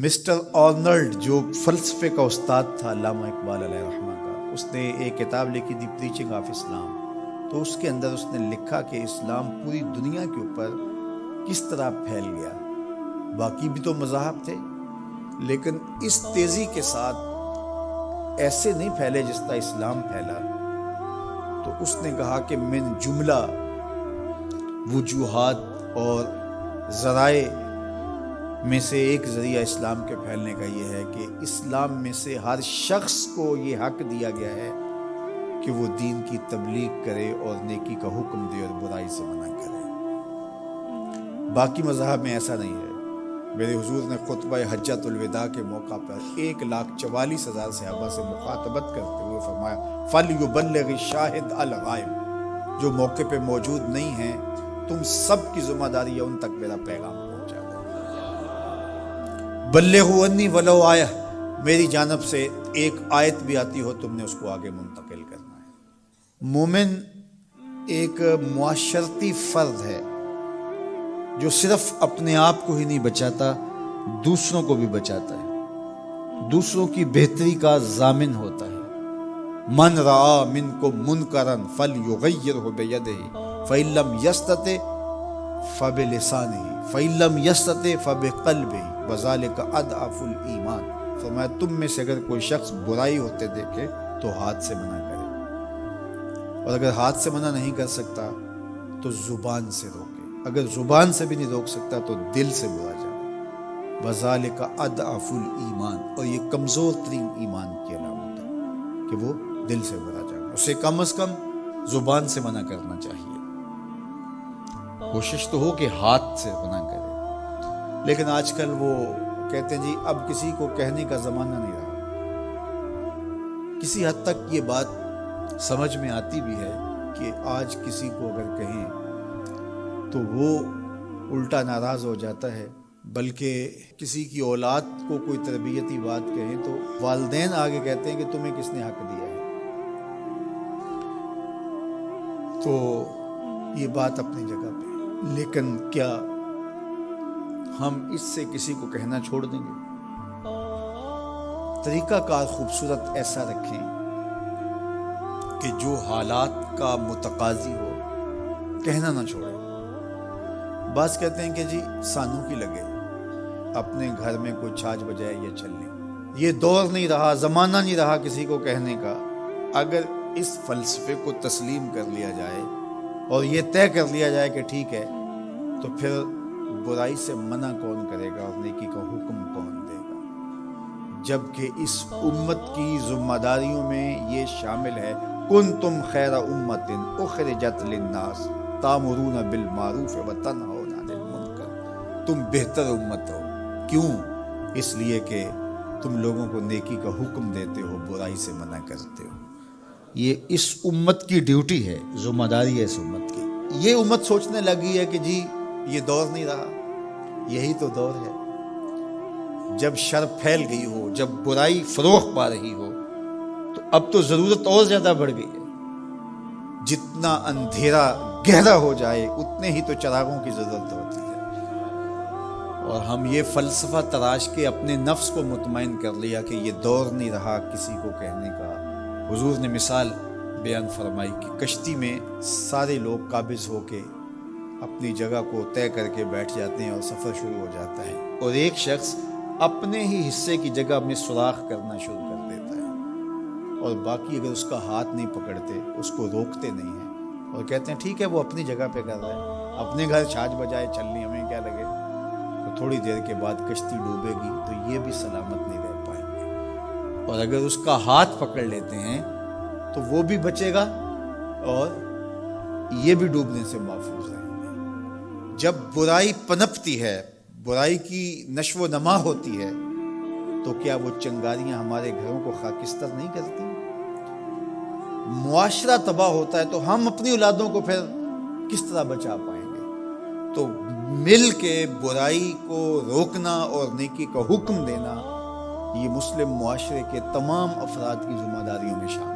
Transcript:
Mister Arnold جو فلسفے کا استاد تھا علامہ اقبال علیہ رحمہ کا، اس نے ایک کتاب لکھی دی پریچنگ آف اسلام. تو اس کے اندر اس نے لکھا کہ اسلام پوری دنیا کے اوپر کس طرح پھیل گیا. باقی بھی تو مذاہب تھے لیکن اس تیزی کے ساتھ ایسے نہیں پھیلے جس طرح اسلام پھیلا. تو اس نے کہا کہ من جملہ وجوہات اور ذرائع میں سے ایک ذریعہ اسلام کے پھیلنے کا یہ ہے کہ اسلام میں سے ہر شخص کو یہ حق دیا گیا ہے کہ وہ دین کی تبلیغ کرے اور نیکی کا حکم دے اور برائی سے منع کرے. باقی مذاہب میں ایسا نہیں ہے. میرے حضور نے خطبہ حجۃ الوداع کے موقع پر 1,44,000 صحابہ سے مخاطبت کرتے ہوئے فرمایا فَلْيُبَلِّغِ الشَّاهِدُ الْغَائِبَ، جو موقع پہ موجود نہیں ہیں تم سب کی ذمہ داری ہے ان تک میرا پیغام پہنچا دو. بلغوا عنی ولو آیہ، میری جانب سے ایک آیت بھی آتی ہو تم نے اس کو آگے منتقل کرنا ہے. مومن ایک معاشرتی فرد ہے جو صرف اپنے آپ کو ہی نہیں بچاتا، دوسروں کو بھی بچاتا ہے، دوسروں کی بہتری کا ضامن ہوتا ہے. من رعا منکم منکرا فلیغیرہ بیدہ فإن لم یستطع فبلسانہ فإن لم یستطع فبقلبہ وذلک اضعف الایمان. فرمایا تم میں سے اگر کوئی شخص برائی ہوتے دیکھے تو ہاتھ سے منع کرے، اور اگر ہاتھ سے منع نہیں کر سکتا تو زبان سے روکے، اگر زبان سے بھی نہیں روک سکتا تو دل سے برا جانا. وذالک اضعف الایمان، اور یہ کمزور ترین ایمان کی علامت ہے کہ وہ دل سے برا جانا. اسے کم از کم زبان سے منع کرنا چاہیے. کوشش تو ہو کہ ہاتھ سے منع کرے. لیکن آج کل وہ کہتے ہیں جی اب کسی کو کہنے کا زمانہ نہیں رہا. کسی حد تک یہ بات سمجھ میں آتی بھی ہے کہ آج کسی کو اگر کہیں تو وہ الٹا ناراض ہو جاتا ہے، بلکہ کسی کی اولاد کو کوئی تربیتی بات کہیں تو والدین آگے کہتے ہیں کہ تمہیں کس نے حق دیا ہے. تو یہ بات اپنی جگہ پہ، لیکن کیا ہم اس سے کسی کو کہنا چھوڑ دیں گے؟ طریقہ کار خوبصورت ایسا رکھیں کہ جو حالات کا متقاضی ہو، کہنا نہ چھوڑیں. بعض کہتے ہیں کہ جی سانوں کی لگے، اپنے گھر میں کوئی چھاج بجائے یا چل لیں. یہ دور نہیں رہا، زمانہ نہیں رہا کسی کو کہنے کا. اگر اس فلسفے کو تسلیم کر لیا جائے اور یہ طے کر لیا جائے کہ ٹھیک ہے، تو پھر برائی سے منع کون کرے گا اور نیکی کا حکم کون دے گا؟ جبکہ اس امت کی ذمہ داریوں میں یہ شامل ہے کنتم خیر امت اخرجت للناس تامرون بالمعروف وتنہون عن المنکر. تم بہتر امت ہو. کیوں؟ اس لیے کہ تم لوگوں کو نیکی کا حکم دیتے ہو، برائی سے منع کرتے ہو. یہ اس امت کی ڈیوٹی ہے، ذمہ داری ہے اس امت کی. یہ امت سوچنے لگی ہے کہ جی یہ دور نہیں رہا. یہی تو دور ہے. جب شر پھیل گئی ہو، جب برائی فروغ پا رہی ہو، تو اب تو ضرورت اور زیادہ بڑھ گئی ہے. جتنا اندھیرا گہرا ہو جائے اتنے ہی تو چراغوں کی ضرورت ہوتی ہے. اور ہم یہ فلسفہ تراش کے اپنے نفس کو مطمئن کر لیا کہ یہ دور نہیں رہا کسی کو کہنے کا. حضور نے مثال بیان فرمائی کہ کشتی میں سارے لوگ قابض ہو کے اپنی جگہ کو طے کر کے بیٹھ جاتے ہیں اور سفر شروع ہو جاتا ہے، اور ایک شخص اپنے ہی حصے کی جگہ میں سوراخ کرنا شروع کر دیتا ہے، اور باقی اگر اس کا ہاتھ نہیں پکڑتے، اس کو روکتے نہیں ہیں اور کہتے ہیں ٹھیک ہے وہ اپنی جگہ پہ کر رہا ہے، اپنے گھر چھاج بجائے چلنی ہمیں کیا لگے. تو تھوڑی دیر کے بعد کشتی ڈوبے گی تو یہ بھی سلامت نہیں رہ پائیں گے. اور اگر اس کا ہاتھ پکڑ لیتے ہیں تو وہ بھی بچے گا اور یہ بھی ڈوبنے سے محفوظ رہیں گے. جب برائی پنپتی ہے، برائی کی نشو و نما ہوتی ہے، تو کیا وہ چنگاریاں ہمارے گھروں کو خاکستر نہیں کرتی؟ معاشرہ تباہ ہوتا ہے تو ہم اپنی اولادوں کو پھر کس طرح بچا پائیں گے؟ تو مل کے برائی کو روکنا اور نیکی کا حکم دینا یہ مسلم معاشرے کے تمام افراد کی ذمہ داریوں میں شامل ہے.